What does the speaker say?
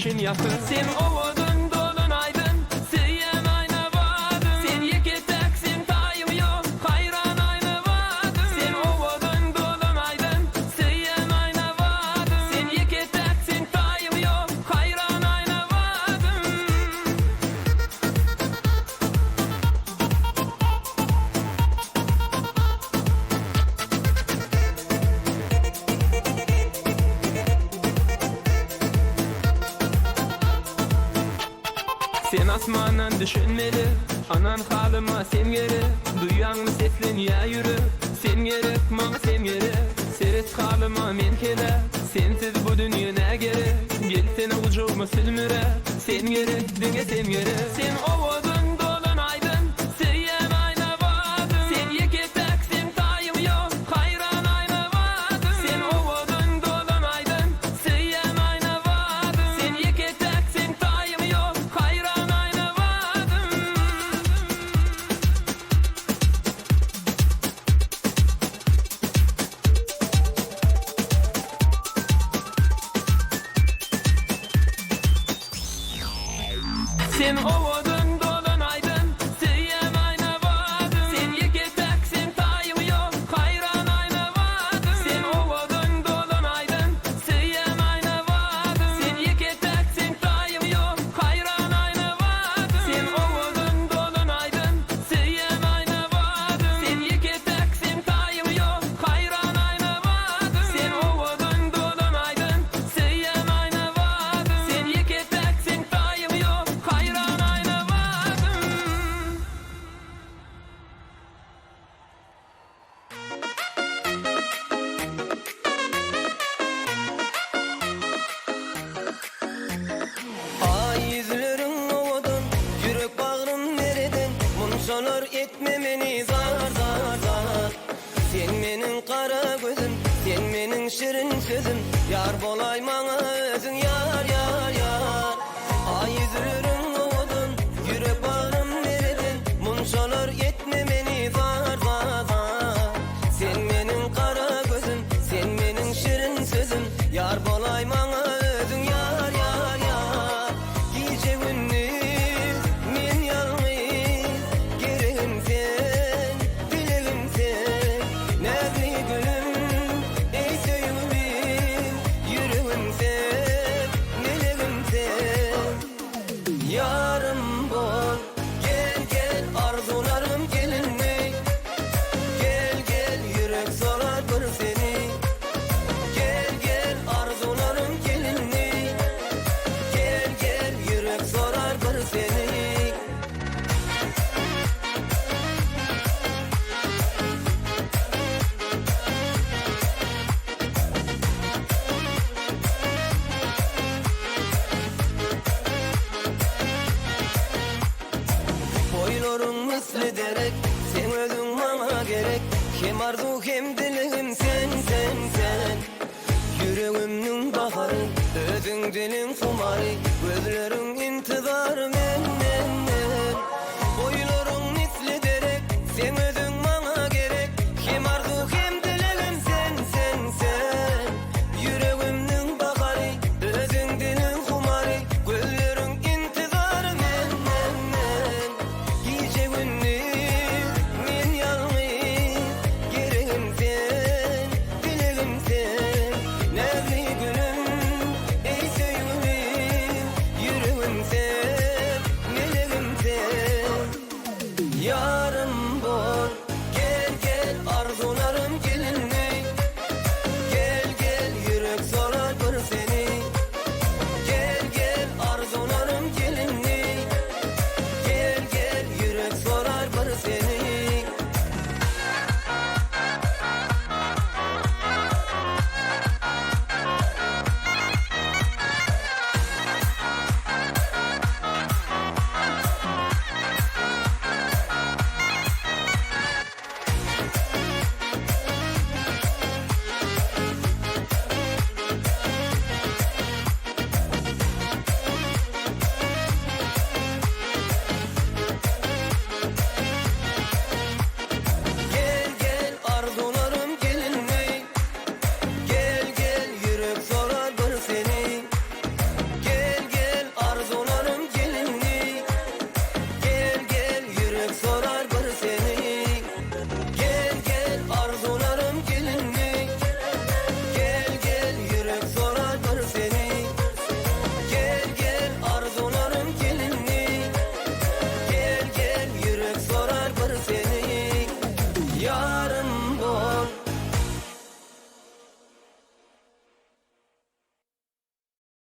düşün yakın. Sen ovudun dolun aydın, sıyem ayna vadın. Sen yeketek sen tayım yok, hayran ayna vadın. Sen ovudun dolun aydın, sıyem ayna vadın. Sen yeketek sen tayım yok, hayran ayna vadın. Sen asmandan düşünmeli, anan halıma sen geri. Duyan mı seslen ya yürü, sen gerek bana sen gerek. Seret halıma men kele, sensiz bu dünya ne gerek. Gel seni ucuma sülmüre, sen gerek dünya sen gerek. Sen ovudun dolun aydın, sıyem ayna vadın. Sen yeketek sen tayım yok, hayran ayna vadın. Sen ovudun dolun aydın, sıyem ayna vadın. Sen yeketek sen tayım yok, hayran ayna vadın. Sen ovudun dolun aydın, sıyem ayna vadın. Sen yeketek sen tayım yok, hayran ayna vadın. Sen ovudun dolun aydın, sıyem ayna vadın. Sen yeketek sen tayım yok, hayran ayna vadın. Sen ovudun dolun aydın, sıyem ayna vadın. Sen yeketek sen tayım yok, hayran ayna vadın. Sen ovudun dolun aydın, sıyem ayna vadın. Sen yeketek sen tayım yok, hayran ayna vadın. Ay yüzlerin ovadın, yürek bağrım nereden? Munçalar etme meni zar zar zar. Sen menin kara gözüm, sen menin şirin sözüm. Yar bolay bana özün yar yar yar. Ay yüzlerin ovadın, yürek bağrım nereden? Munçalar etme meni zar zar zar. Sen menin kara gözüm, sen menin şirin sözüm. Yar bolay bana özün yar yar yar. Gece gündüz men yalnız, gereğim sen, dileğim sen. Nazlı gülüm, ey söyümüm, yüreğim sen, meleğim sen. Yarım bol, gel gel arzularım gelinme. Gel gel yürek sorar bir seni. Gel gel arzularım gelinme. Gel gel yürek sorar bir seni. Boylarım misli derek, sen özün bana gerek. Hem arzu hem dileğim sen sen sen. Yüreğimnin baharı, özün dilin kumarı. Gözlerin